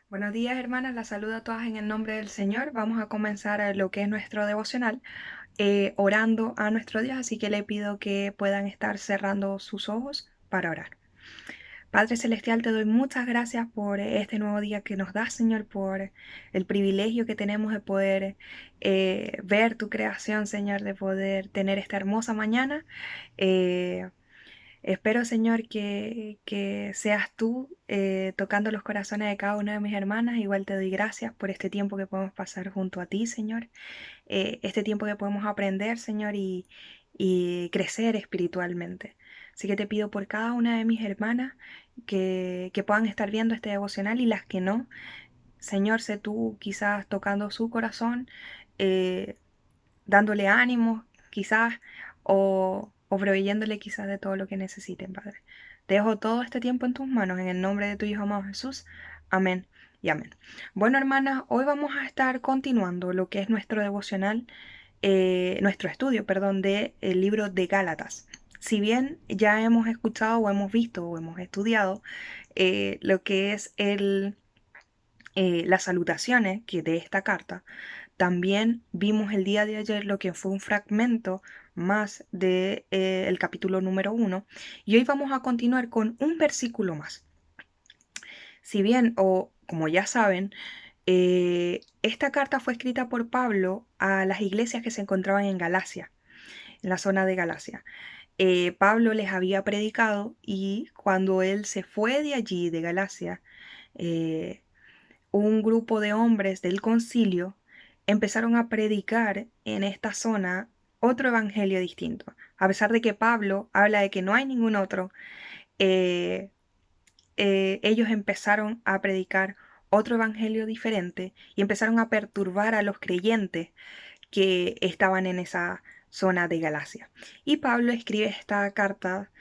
Buenos días, hermanas. Las saludo a todas en el nombre del Señor. Vamos a comenzar lo que es nuestro devocional, orando a nuestro Dios, así que le pido que puedan estar cerrando sus ojos para orar. Padre Celestial, te doy muchas gracias por este nuevo día que nos das, Señor, por el privilegio que tenemos de poder ver tu creación, Señor, de poder tener esta hermosa mañana. Eh, Espero, Señor, que seas tú tocando los corazones de cada una de mis hermanas. Igual te doy gracias por este tiempo que podemos pasar junto a ti, Señor. Este tiempo que podemos aprender, Señor, y crecer espiritualmente. Así que te pido por cada una de mis hermanas que puedan estar viendo este devocional y las que no. Señor, sé tú quizás tocando su corazón, eh, dándole ánimo, quizás, o proveyéndole quizás de todo lo que necesiten, Padre. Te dejo todo este tiempo en tus manos, en el nombre de tu Hijo amado Jesús. Amén y amén. Bueno, hermanas, hoy vamos a estar continuando lo que es nuestro devocional, nuestro estudio, perdón, del libro de Gálatas. Si bien ya hemos escuchado o hemos visto o hemos estudiado lo que es las salutaciones que de esta carta, también vimos el día de ayer lo que fue un fragmento más de, el capítulo número 1 y hoy vamos a continuar con un versículo más. Si bien, o como ya saben, esta carta fue escrita por Pablo a las iglesias que se encontraban en Galacia, en la zona de Galacia. Pablo les había predicado y cuando él se fue de allí, de Galacia, eh, un grupo de hombres del concilio empezaron a predicar en esta zona otro evangelio distinto. A pesar de que Pablo habla de que no hay ningún otro, eh, ellos empezaron a predicar otro evangelio diferente y empezaron a perturbar a los creyentes que estaban en esa zona de Galacia. Y Pablo escribe esta carta,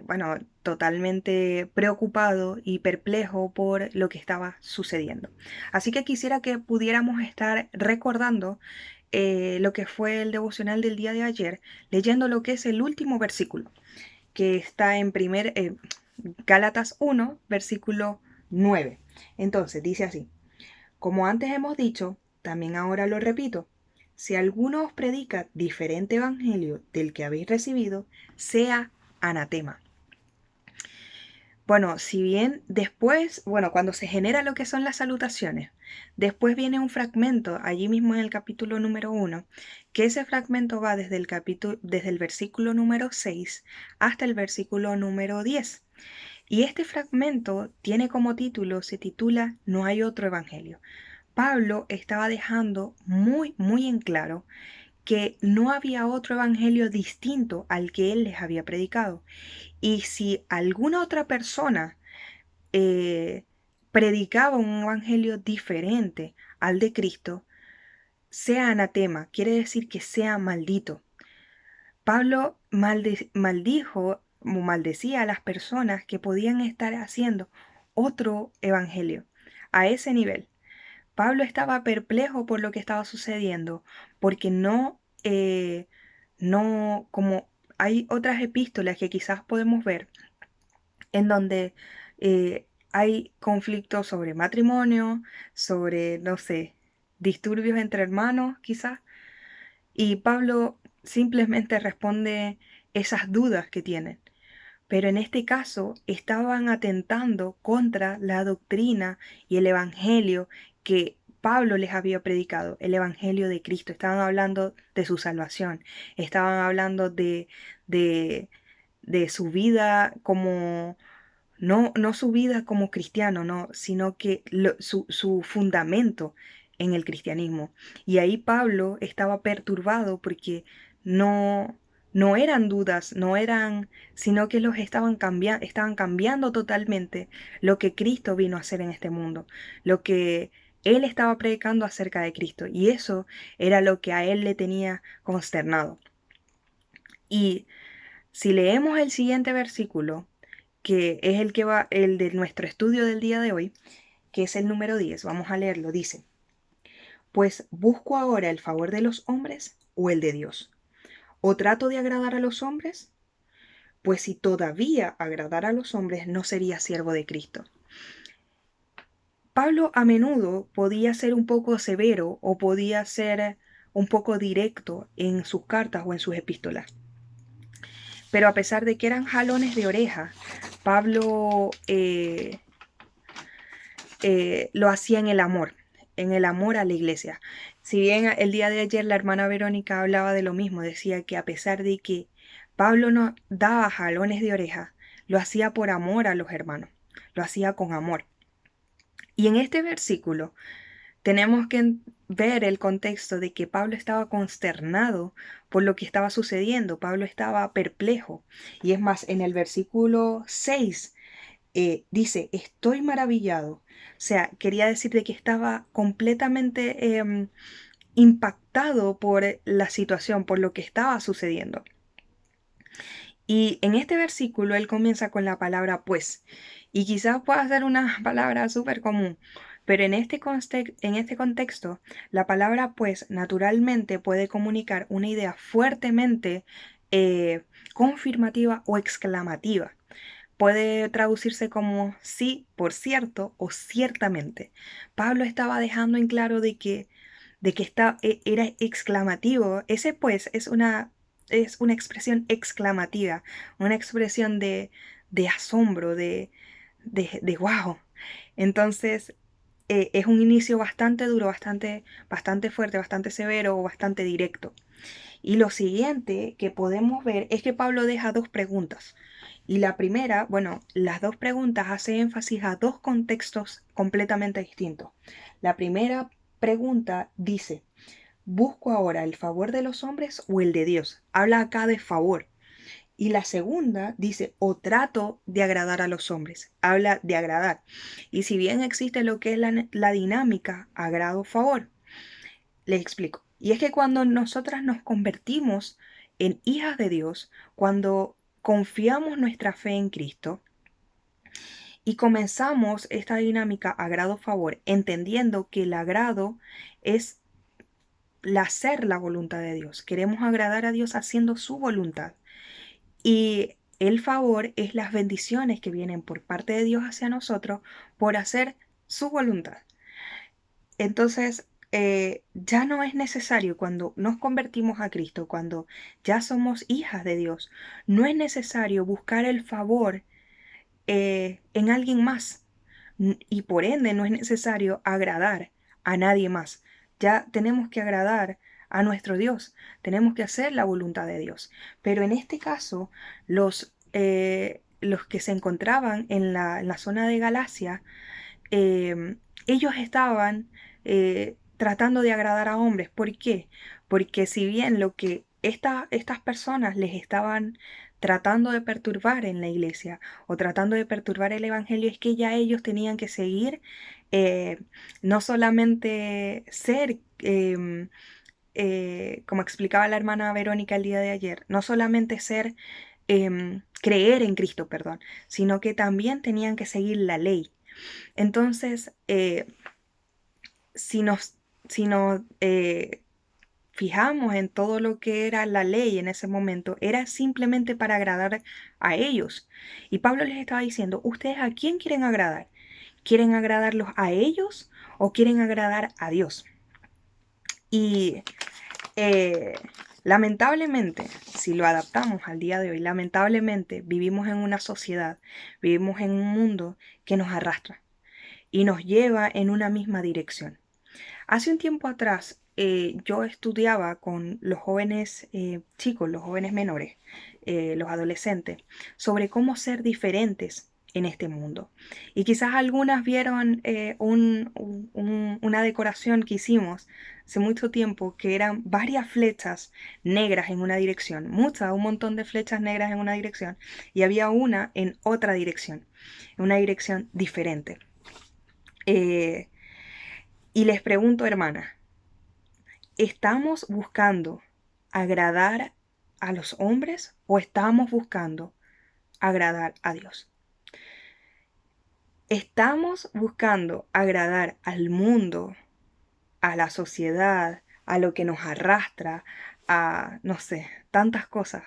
bueno, totalmente preocupado y perplejo por lo que estaba sucediendo. Así que quisiera que pudiéramos estar recordando lo que fue el devocional del día de ayer, leyendo lo que es el último versículo, que está en Gálatas 1, versículo 9. Entonces, dice así: como antes hemos dicho, también ahora lo repito, si alguno os predica diferente evangelio del que habéis recibido, sea anatema. Bueno, si bien después, bueno, cuando se genera lo que son las salutaciones, después viene un fragmento allí mismo en el capítulo número 1, que ese fragmento va desde el versículo número 6 hasta el versículo número 10. Y este fragmento tiene como título, se titula No hay otro evangelio. Pablo estaba dejando muy, muy en claro que no había otro evangelio distinto al que él les había predicado. Y si alguna otra persona eh, predicaba un evangelio diferente al de Cristo, sea anatema, quiere decir que sea maldito. Pablo maldijo o maldecía a las personas que podían estar haciendo otro evangelio a ese nivel. Pablo estaba perplejo por lo que estaba sucediendo, porque no, como hay otras epístolas que quizás podemos ver, en donde hay conflictos sobre matrimonio, sobre, no sé, disturbios entre hermanos, quizás, y Pablo simplemente responde esas dudas que tienen. Pero en este caso estaban atentando contra la doctrina y el evangelio que Pablo les había predicado, el evangelio de Cristo. Estaban hablando de su salvación, estaban hablando de, de su vida como, no su vida como cristiano, no, sino que su fundamento en el cristianismo. Y ahí Pablo estaba perturbado porque no, no eran dudas, no eran, sino que estaban cambiando totalmente lo que Cristo vino a hacer en este mundo, lo que él estaba predicando acerca de Cristo. Y eso era lo que a él le tenía consternado. Y si leemos el siguiente versículo, que es el de nuestro estudio del día de hoy, que es el número 10, vamos a leerlo, dice: pues busco ahora el favor de los hombres o el de Dios. ¿O trato de agradar a los hombres? Pues si todavía agradara a los hombres, no sería siervo de Cristo. Pablo a menudo podía ser un poco severo o podía ser un poco directo en sus cartas o en sus epístolas. Pero a pesar de que eran jalones de oreja, Pablo lo hacía en el amor a la iglesia. Si bien el día de ayer la hermana Verónica hablaba de lo mismo, decía que a pesar de que Pablo no daba jalones de oreja, lo hacía por amor a los hermanos, lo hacía con amor. Y en este versículo tenemos que ver el contexto de que Pablo estaba consternado por lo que estaba sucediendo, Pablo estaba perplejo. Y es más, en el versículo 6 dice, estoy maravillado. O sea, quería decir de que estaba completamente impactado por la situación, por lo que estaba sucediendo. Y en este versículo él comienza con la palabra pues, y quizás pueda ser una palabra súper común, pero en este contexto, la palabra pues naturalmente puede comunicar una idea fuertemente confirmativa o exclamativa. Puede traducirse como sí, por cierto o ciertamente. Pablo estaba dejando en claro de que era exclamativo. Ese pues es una expresión exclamativa, una expresión de asombro, de wow. Entonces, es un inicio bastante duro, bastante fuerte, bastante severo o bastante directo. Y lo siguiente que podemos ver es que Pablo deja dos preguntas. Y la primera, bueno, las dos preguntas hacen énfasis a dos contextos completamente distintos. La primera pregunta dice, ¿busco ahora el favor de los hombres o el de Dios? Habla acá de favor. Y la segunda dice, o trato de agradar a los hombres. Habla de agradar. Y si bien existe lo que es la dinámica agrado-favor, les explico. Y es que cuando nosotras nos convertimos en hijas de Dios, cuando confiamos nuestra fe en Cristo y comenzamos esta dinámica agrado-favor, entendiendo que el agrado es hacer la voluntad de Dios. Queremos agradar a Dios haciendo su voluntad. Y el favor es las bendiciones que vienen por parte de Dios hacia nosotros por hacer su voluntad. Entonces, ya no es necesario cuando nos convertimos a Cristo, cuando ya somos hijas de Dios, no es necesario buscar el favor en alguien más y por ende no es necesario agradar a nadie más. Ya tenemos que agradar a nuestro Dios, tenemos que hacer la voluntad de Dios. Pero en este caso, los que se encontraban en la zona de Galacia, ellos estaban tratando de agradar a hombres. ¿Por qué? Porque si bien lo que estas personas les estaban tratando de perturbar en la iglesia o tratando de perturbar el evangelio, es que ya ellos tenían que seguir, eh, no solamente ser, como explicaba la hermana Verónica el día de ayer, no solamente ser, creer en Cristo, perdón, sino que también tenían que seguir la ley. Entonces, si nos, si nos fijamos en todo lo que era la ley en ese momento, era simplemente para agradar a ellos. Y Pablo les estaba diciendo, ¿ustedes a quién quieren agradar? ¿Quieren agradarlos a ellos o quieren agradar a Dios? Y eh, lamentablemente, si lo adaptamos al día de hoy, lamentablemente vivimos en una sociedad, vivimos en un mundo que nos arrastra y nos lleva en una misma dirección. Hace un tiempo atrás yo estudiaba con los jóvenes chicos, los jóvenes menores, los adolescentes, sobre cómo ser diferentes en este mundo. Y quizás algunas vieron una decoración que hicimos hace mucho tiempo, que eran varias flechas negras en una dirección, un montón de flechas negras en una dirección, y había una en otra dirección, en una dirección diferente. Eh, y les pregunto, hermana, ¿estamos buscando agradar a los hombres o estamos buscando agradar a Dios? ¿Estamos buscando agradar al mundo, a la sociedad, a lo que nos arrastra, a, no sé, tantas cosas?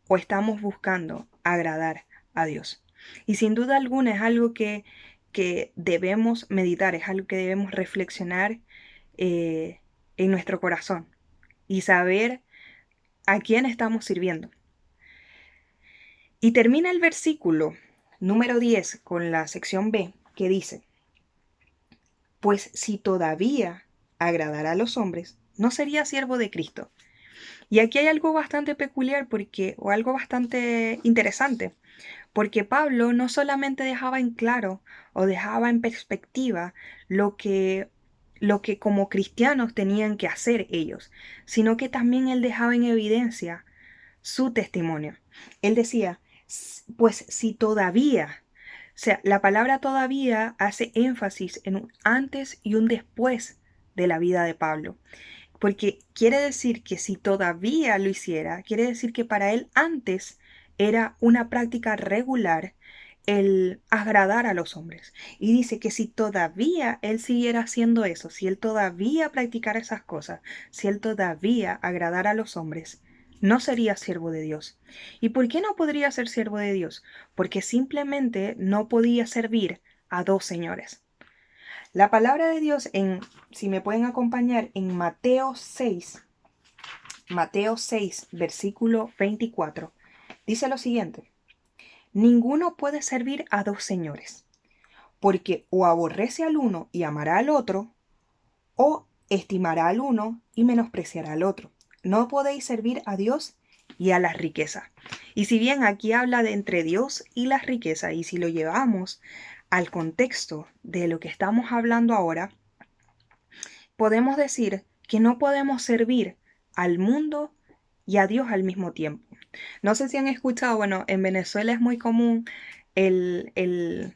¿O estamos buscando agradar a Dios? Y sin duda alguna es algo que que debemos meditar, es algo que debemos reflexionar en nuestro corazón y saber a quién estamos sirviendo. Y termina el versículo número 10 con la sección B, que dice: pues si todavía agradara a los hombres, no sería siervo de Cristo. Y aquí hay algo bastante peculiar o algo bastante interesante, porque Pablo no solamente dejaba en claro o dejaba en perspectiva lo que, lo que como cristianos tenían que hacer ellos, sino que también él dejaba en evidencia su testimonio. Él decía, pues si todavía, o sea, la palabra todavía hace énfasis en un antes y un después de la vida de Pablo. Porque quiere decir que si todavía lo hiciera, quiere decir que para él antes era una práctica regular el agradar a los hombres. Y dice que si todavía él siguiera haciendo eso, si él todavía practicara esas cosas, si él todavía agradara a los hombres, no sería siervo de Dios. ¿Y por qué no podría ser siervo de Dios? Porque simplemente no podía servir a dos señores. La palabra de Dios si me pueden acompañar en Mateo 6, versículo 24, dice lo siguiente: ninguno puede servir a dos señores, porque o aborrece al uno y amará al otro, o estimará al uno y menospreciará al otro. No podéis servir a Dios y a las riquezas. Y si bien aquí habla de entre Dios y las riquezas, y si lo llevamos al contexto de lo que estamos hablando ahora, podemos decir que no podemos servir al mundo y a Dios al mismo tiempo. No sé si han escuchado, bueno, en Venezuela es muy común el, el,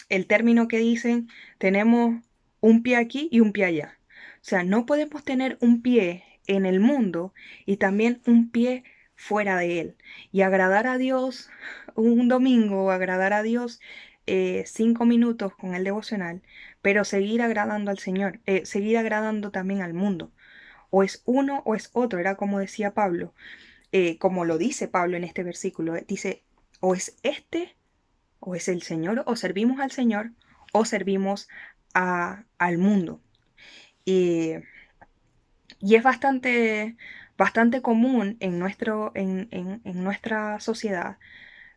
el término que dicen: tenemos un pie aquí y un pie allá. O sea, no podemos tener un pie en el mundo y también un pie fuera de él. Y agradar a Dios un domingo o agradar a Dios 5 minutos con el devocional, pero seguir agradando al Señor, seguir agradando también al mundo. O es uno o es otro, era como decía Pablo, como lo dice Pablo en este versículo, dice, o es este o es el Señor, o servimos al Señor, o servimos al mundo. Y, y es bastante común en nuestra sociedad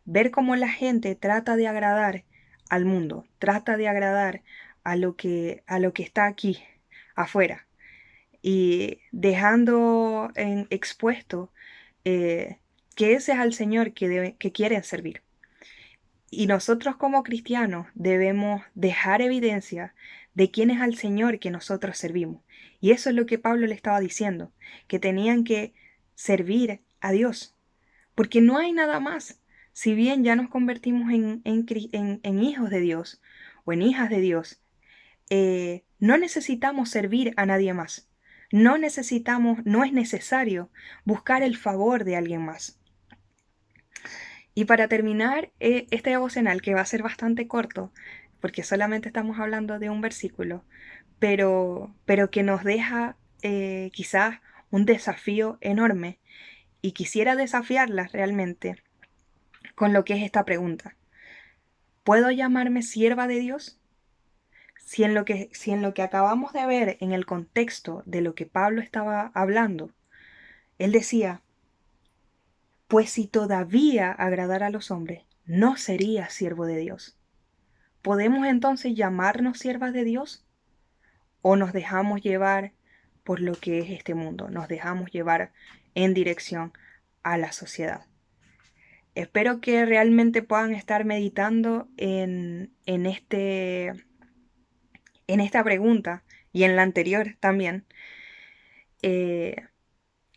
ver cómo la gente trata de agradar al mundo, trata de agradar a lo que está aquí, afuera, y dejando expuesto que ese es al Señor que quieren servir. Y nosotros como cristianos debemos dejar evidencia de quién es el Señor que nosotros servimos. Y eso es lo que Pablo le estaba diciendo, que tenían que servir a Dios, porque no hay nada más. Si bien ya nos convertimos en hijos de Dios o en hijas de Dios, no necesitamos servir a nadie más. No es necesario buscar el favor de alguien más. Y para terminar este devocional, que va a ser bastante corto, porque solamente estamos hablando de un versículo, pero que nos deja quizás un desafío enorme, y quisiera desafiarlas realmente con lo que es esta pregunta. ¿Puedo llamarme sierva de Dios? Si en lo que acabamos de ver en el contexto de lo que Pablo estaba hablando, él decía: pues si todavía agradara a los hombres, no sería siervo de Dios. ¿Podemos entonces llamarnos siervas de Dios? ¿O nos dejamos llevar por lo que es este mundo? Nos dejamos llevar en dirección a la sociedad. Espero que realmente puedan estar meditando en esta pregunta y en la anterior también, eh,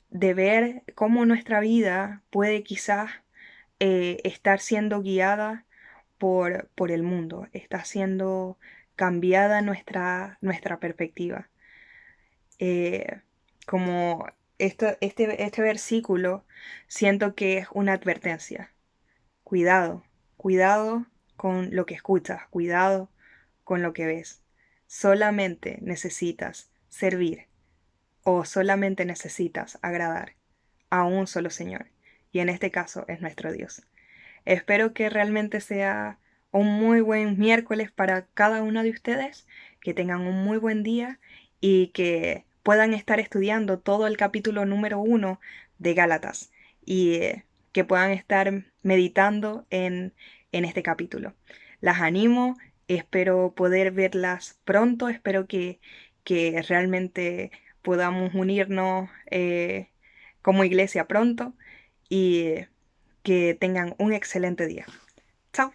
de ver cómo nuestra vida puede quizás estar siendo guiada por el mundo, está siendo cambiada nuestra perspectiva. Eh, como este versículo, siento que es una advertencia. Cuidado, cuidado con lo que escuchas, cuidado con lo que ves. Solamente necesitas servir o solamente necesitas agradar a un solo Señor, y en este caso es nuestro Dios. Espero que realmente sea un muy buen miércoles para cada uno de ustedes, que tengan un muy buen día y que puedan estar estudiando todo el capítulo número 1 de Gálatas y que puedan estar meditando en este capítulo. Las animo, espero poder verlas pronto, espero que realmente podamos unirnos como iglesia pronto y que tengan un excelente día. Chao.